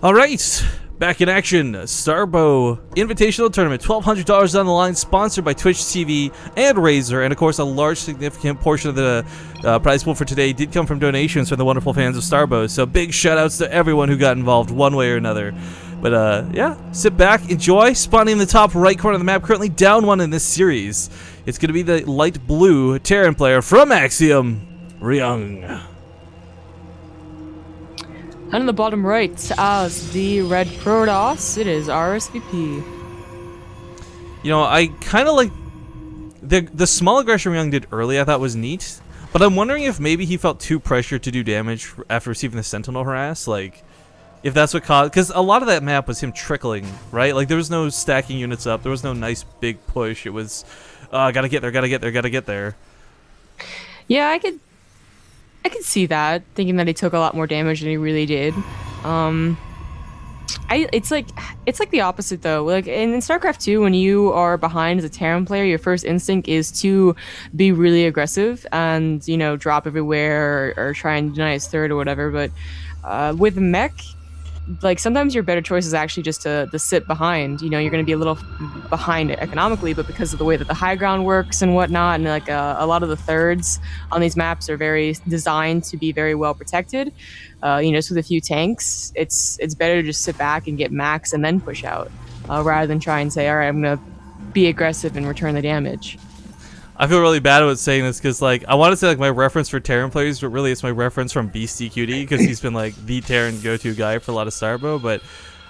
All right, back in action. Starbow Invitational Tournament, $1,200 on the line, sponsored by Twitch TV and Razer, and of course a large significant portion of the prize pool for today did come from donations from the wonderful fans of Starbow, so big shout outs to everyone who got involved one way or another. But yeah, sit back, enjoy. Spawning in the top right corner of the map, currently down one in this series. It's going to be the light blue Terran player from Axiom, Ryung. And in the bottom right, as the red Protoss, it is RSVP. You know, I kind of like the small aggression Ryung did early. I thought was neat, but I'm wondering if maybe he felt too pressured to do damage after receiving the Sentinel harass. Like, if that's what caused, because a lot of that map was him trickling, right? Like, there was no stacking units up. There was no nice big push. It was, gotta get there, gotta get there, gotta get there. Yeah, I could see that, thinking that he took a lot more damage than he really did. It's like the opposite though. Like in StarCraft 2, when you are behind as a Terran player, your first instinct is to be really aggressive and, you know, drop everywhere or try and deny his third or whatever. But with mech, like sometimes your better choice is actually just to sit behind. You know, you're going to be a little behind economically, but because of the way that the high ground works and whatnot, and like a lot of the thirds on these maps are very designed to be very well protected. You know, just with a few tanks, it's better to just sit back and get max and then push out, rather than try and say, all right, I'm going to be aggressive and return the damage. I feel really bad about saying this because, like, I want to say, like, my reference for Terran players, but really it's my reference from BCQD because he's been, like, the Terran go-to guy for a lot of Starbow. But,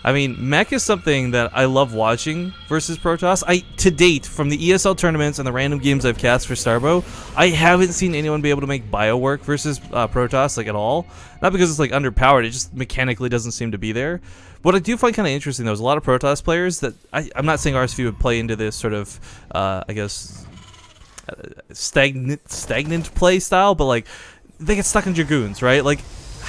I mean, mech is something that I love watching versus Protoss. To date, from the ESL tournaments and the random games I've cast for Starbow, I haven't seen anyone be able to make bio work versus Protoss, like, at all. Not because it's, like, underpowered. It just mechanically doesn't seem to be there. What I do find kind of interesting, though, is a lot of Protoss players that... I'm not saying RSV would play into this sort of, I guess... stagnant play style, but like they get stuck in Dragoons, right? Like,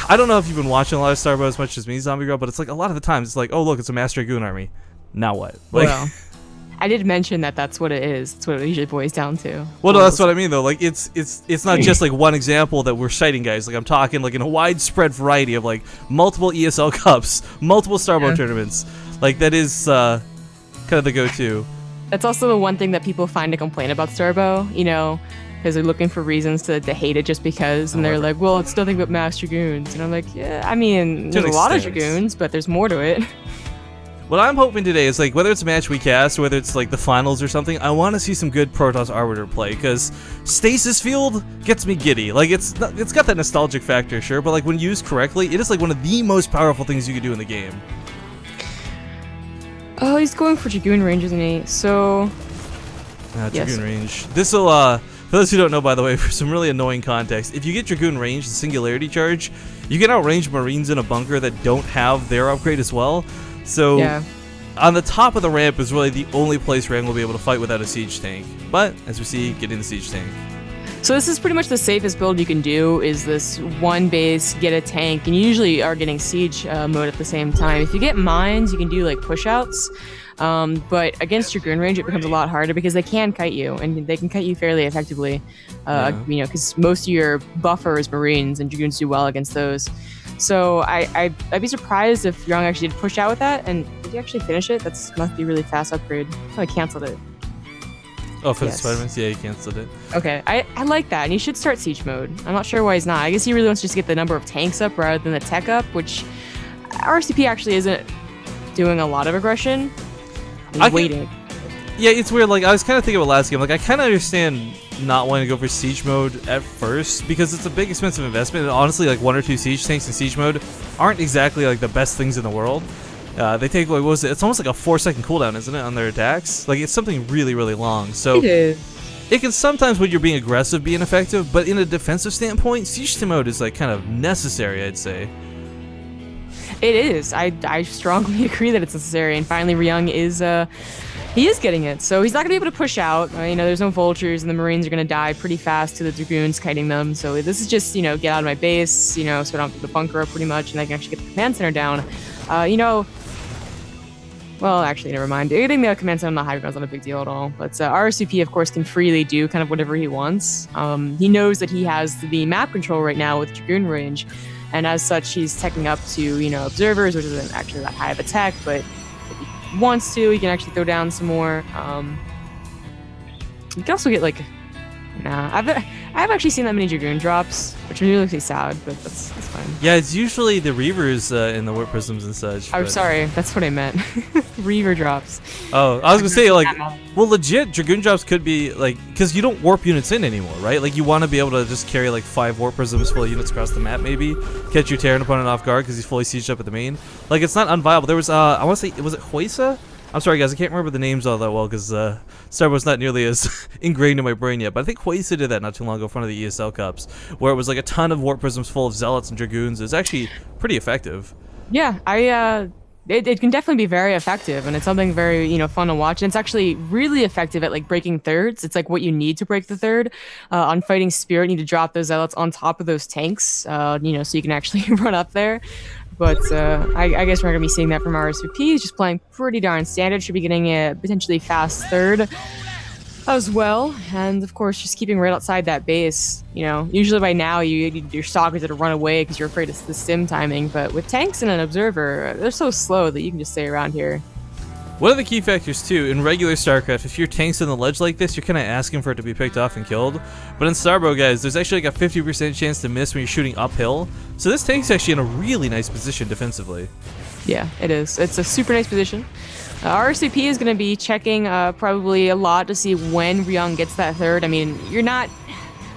I don't know if you've been watching a lot of Starbow as much as me, Zombie Girl, but it's like a lot of the times it's like, oh look, it's a mass Dragoon army. Now what? Like, well, I did mention that's what it is. That's what it usually boils down to. Well, no, that's what I mean though. Like, it's not just like one example that we're citing, guys. Like, I'm talking like in a widespread variety of like multiple ESL cups, multiple Starbow tournaments. Like, that is kind of the go-to. That's also the one thing that people find to complain about Starbow, you know, because they're looking for reasons to hate it just because, and they're like, well, it's nothing but mass Dragoons. And I'm like, yeah, I mean, there's a lot of Dragoons, but there's more to it. What I'm hoping today is, like, whether it's a match we cast or whether it's like the finals or something, I want to see some good Protoss Arbiter play, because Stasis Field gets me giddy. Like, it's got that nostalgic factor, sure, but like when used correctly, it is like one of the most powerful things you can do in the game. Oh, he's going for Dragoon range, isn't he? So... Dragoon range. This'll, for those who don't know, by the way, for some really annoying context, if you get Dragoon range, the Singularity Charge, you can outrange Marines in a bunker that don't have their upgrade as well. So, on the top of the ramp is really the only place Ryung will be able to fight without a siege tank. But, as we see, getting the siege tank. So this is pretty much the safest build you can do, is this one base, get a tank, and you usually are getting siege mode at the same time. If you get mines, you can do like push-outs, but against Dragoon range, it becomes a lot harder because they can kite you, and they can kite you fairly effectively, you know, because most of your buffer is Marines, and Dragoons do well against those. So I'd be surprised if Ryung actually did push out with that, and did he actually finish it? That must be really fast upgrade. Oh, I canceled it. Oh, for the Spider-Mans? Yeah, he canceled it. Okay, I like that, and he should start siege mode. I'm not sure why he's not. I guess he really wants to just get the number of tanks up rather than the tech up, which RSVP actually isn't doing a lot of aggression. He's waiting. Yeah, it's weird. Like, I was kind of thinking about last game. Like, I kind of understand not wanting to go for siege mode at first because it's a big expensive investment, and honestly, like 1 or 2 siege tanks in siege mode aren't exactly like the best things in the world. They take, like, what was it? It's almost like a 4-second cooldown, isn't it, on their attacks? Like, it's something really, really long. So it can sometimes, when you're being aggressive, be ineffective, but in a defensive standpoint, siege mode is like kind of necessary, I'd say. It is. I strongly agree that it's necessary, and finally Ryung is he is getting it. So he's not gonna be able to push out. You know, there's no vultures, and the Marines are gonna die pretty fast to the Dragoons kiting them. So this is just, you know, get out of my base, you know, so I don't get the bunker up pretty much, and I can actually get the command center down. You know. Well, actually, never mind. Getting the command center on the high ground is not a big deal at all. But RSVP, of course, can freely do kind of whatever he wants. He knows that he has the map control right now with Dragoon range. and as such, he's teching up to, you know, observers, which isn't actually that high of a tech, but if he wants to, he can actually throw down some more. You can also get like, nah, I've actually seen that many Dragoon drops, which really makes me sad, but that's fine. Yeah, it's usually the Reavers in the Warp Prisms and such. I'm but- sorry, that's what I meant. Reaver drops. Oh, I was gonna say, like, well, legit, Dragoon drops could be, like, because you don't warp units in anymore, right? Like, you want to be able to just carry, like, 5 Warp Prisms full of units across the map, maybe. Catch your Terran opponent off guard because he's fully sieged up at the main. Like, it's not unviable. There was, I want to say, was it Huesa? I'm sorry, guys, I can't remember the names all that well because Starbow's not nearly as ingrained in my brain yet. But I think Huesa did that not too long ago in front of the ESL Cups, where it was, like, a ton of Warp Prisms full of Zealots and Dragoons. It's actually pretty effective. Yeah, it can definitely be very effective, and it's something very, you know, fun to watch. And it's actually really effective at like breaking thirds. It's like what you need to break the third. On Fighting Spirit, you need to drop those zealots on top of those tanks, you know, so you can actually run up there. But I guess we're gonna be seeing that from RSVP. He's just playing pretty darn standard. Should be getting a potentially fast third as well, and of course just keeping right outside that base. You know, usually by now your stalkers are to run away because you're afraid of the stim timing, but with tanks and an observer, they're so slow that you can just stay around here. One of the key factors too, in regular StarCraft, if your tank's in the ledge like this, you're kind of asking for it to be picked off and killed. But in Starbow, guys, there's actually like a 50% chance to miss when you're shooting uphill. So this tank's actually in a really nice position defensively. Yeah, it is. It's a super nice position. RSVP is going to be checking probably a lot to see when Ryung gets that third. I mean, you're not...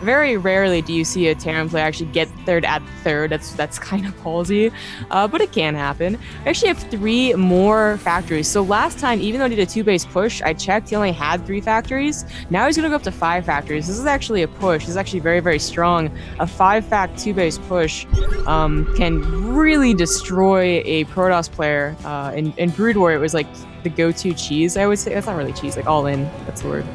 Very rarely do you see a Terran player actually get third at third. That's kind of ballsy, but it can happen. I actually have 3 more factories. So last time, even though he did a 2-base push, I checked, he only had 3 factories. Now he's going to go up to 5 factories. This is actually a push. This is actually very, very strong. A 5-fact 2-base push can really destroy a Protoss player. In Brood War, it was like the go-to cheese, I would say. That's not really cheese, like all in. That's the word.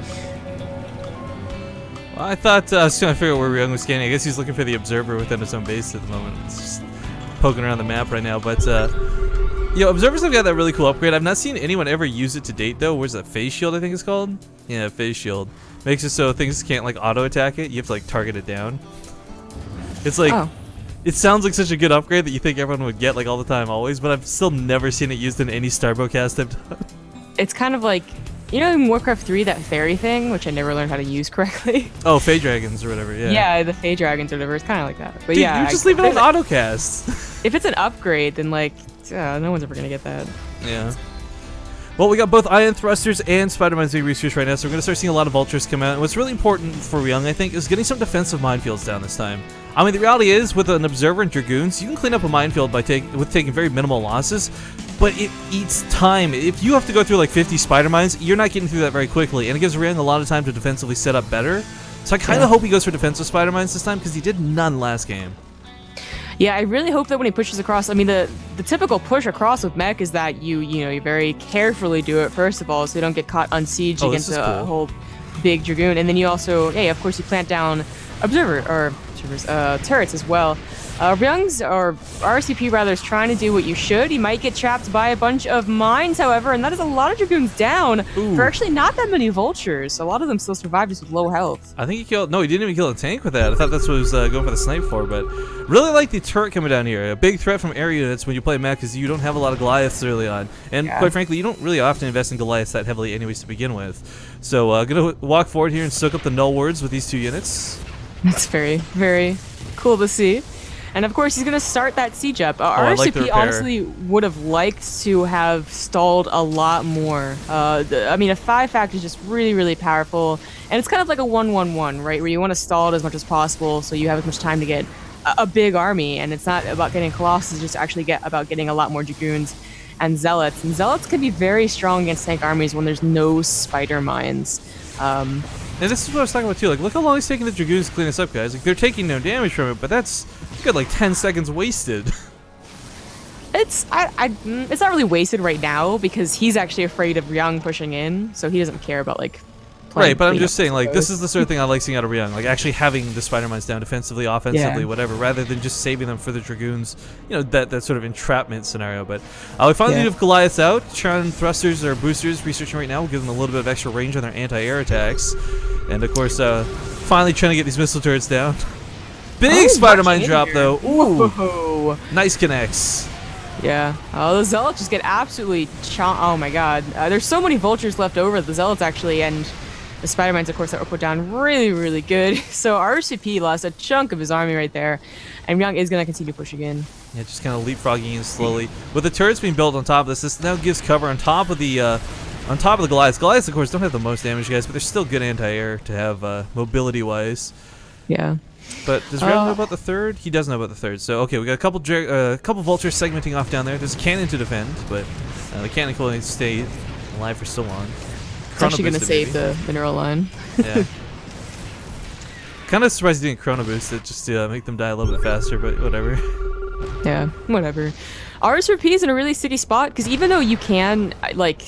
Well, I thought I was trying to figure out where Ryung was scanning. I guess he's looking for the observer within his own base at the moment. It's just poking around the map right now. But, you know, observers have got that really cool upgrade. I've not seen anyone ever use it to date, though. Where's that? Phase shield, I think it's called? Yeah, phase shield. Makes it so things can't, like, auto-attack it. You have to, like, target it down. It's like... Oh. It sounds like such a good upgrade that you think everyone would get, like, all the time, always. But I've still never seen it used in any Starbow cast I've done. It's kind of like... You know in Warcraft 3, that fairy thing, which I never learned how to use correctly? Oh, Fey Dragons or whatever, yeah. Yeah, the Fey Dragons or whatever. It's kind of like that. But dude, yeah, you just leave it on autocast. If it's an upgrade, then like, no one's ever going to get that. Yeah. Well, we got both Ion Thrusters and Spider-Man's being researched right now, so we're going to start seeing a lot of Vultures come out. And what's really important for Ryung, I think, is getting some defensive minefields down this time. I mean, the reality is, with an Observer and Dragoons, you can clean up a minefield by taking very minimal losses, but it eats time. If you have to go through like 50 Spider Mines, you're not getting through that very quickly, and it gives Ryung a lot of time to defensively set up better. So I kind of hope he goes for defensive Spider Mines this time, because he did none last game. Yeah, I really hope that when he pushes across, I mean, the typical push across with mech is that you very carefully do it, first of all, so you don't get caught unsieged against a whole big Dragoon. And then you also, of course, you plant down turrets as well. Ryung's, or RSVP rather, is trying to do what you should. He might get trapped by a bunch of mines, however, and that is a lot of Dragoons down for actually not that many Vultures. A lot of them still survive just with low health. I think he killed... No, he didn't even kill a tank with that. I thought that's what he was going for the snipe for, but really like the turret coming down here. A big threat from air units when you play mech is you don't have a lot of Goliaths early on. And quite frankly, you don't really often invest in Goliaths that heavily anyways to begin with. So going to walk forward here and soak up the null words with these 2 units. That's very, very cool to see. And of course, he's going to start that siege up. RSVP honestly would have liked to have stalled a lot more. I mean, a 5-fact is just really, really powerful. And it's kind of like a 1-1-1, right? Where you want to stall it as much as possible so you have as much time to get a big army. And it's not about getting Colossus, it's just actually about getting a lot more Dragoons and Zealots. And Zealots can be very strong against tank armies when there's no spider mines. And this is what I was talking about too. Like, look how long it's taking the Dragoons to clean this up, guys. Like, they're taking no damage from it, but that's good, like 10 seconds wasted. It's not really wasted right now because he's actually afraid of Ryung pushing in, so he doesn't care about like. Right, but I'm just saying, like, this is the sort of thing I like seeing out of Ryung, like actually having the Spider Mines down defensively, offensively, whatever, rather than just saving them for the Dragoons. You know, that sort of entrapment scenario. But we finally have Goliaths out. Tron Thrusters or boosters researching right now. We'll give them a little bit of extra range on their anti-air attacks, and of course, finally trying to get these missile turrets down. Big Spider Mine drop though. Ooh. Ooh. Nice connects. Yeah. Oh, the Zealots just get absolutely oh my god. There's so many vultures left over, the Zealots actually, and the Spider-Mines, of course, that were put down really, really good. So RSVP lost a chunk of his army right there, and Ryung is going to continue pushing in. Yeah, just kind of leapfrogging in slowly. With the turrets being built on top of this now gives cover on top of the Goliaths. Goliaths, of course, don't have the most damage, guys, but they're still good anti-air to have mobility-wise. Yeah. But does Ryung know about the third? He does know about the third. So okay, we got a couple vultures segmenting off down there. There's a cannon to defend, but the cannon can only stay alive for so long. It's actually going to save the mineral line. Yeah. Kind of surprised he didn't chrono boost it just to make them die a little bit faster, but whatever. Yeah, whatever. RSVP is in a really sticky spot because even though you can like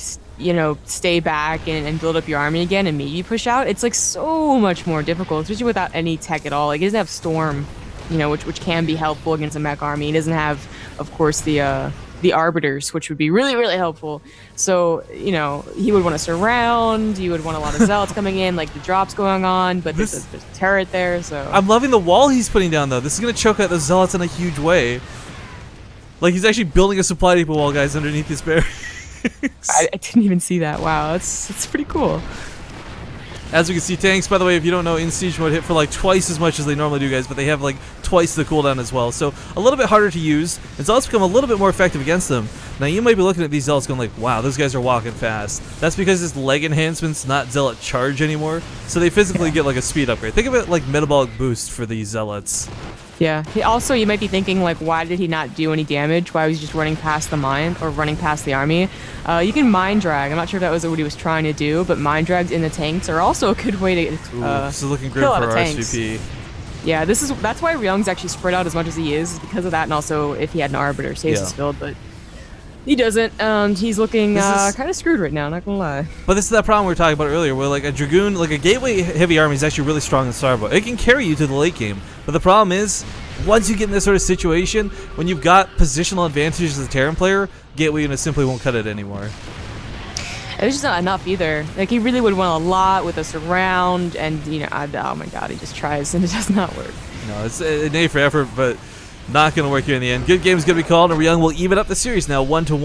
stay back and build up your army again and maybe push out, it's like so much more difficult, especially without any tech at all. Like, he doesn't have Storm, which can be helpful against a mech army. He doesn't have, of course, the Arbiters, which would be really, really helpful. So, he would want to surround, he would want a lot of Zealots coming in, like the drops going on, but there's a turret there, so... I'm loving the wall he's putting down, though. This is going to choke out the Zealots in a huge way. Like, he's actually building a supply depot wall, guys, underneath this barrier. I didn't even see that. Wow, that's pretty cool. As we can see, tanks, by the way, if you don't know, in siege mode hit for like twice as much as they normally do, guys, but they have like twice the cooldown as well. So a little bit harder to use, and Zealots become a little bit more effective against them. Now you might be looking at these Zealots going like, wow, those guys are walking fast. That's because this leg enhancement's not Zealot charge anymore, so they physically get like a speed upgrade. Think of it like metabolic boost for these Zealots. Yeah. Also, you might be thinking, like, why did he not do any damage? Why was he just running past the mine or running past the army? You can mind drag. I'm not sure if that was what he was trying to do, but mind drags in the tanks are also a good way to this is looking great for RSVP. Yeah, that's why Ryung's actually spread out as much as he is because of that, and also if he had an Arbiter, stasis filled, but he doesn't, and he's looking kind of screwed right now, not gonna lie. But this is that problem we were talking about earlier, where like a Dragoon, like a gateway heavy army is actually really strong in Starbow. It can carry you to the late game, but the problem is, once you get in this sort of situation, when you've got positional advantages as a Terran player, gateway units simply won't cut it anymore. It's just not enough either. Like, he really would want a lot with a surround, and oh my god, he just tries and it does not work. No, it's an A for effort, but not going to work here in the end. Good game is going to be called, and Ryung will even up the series now 1-1.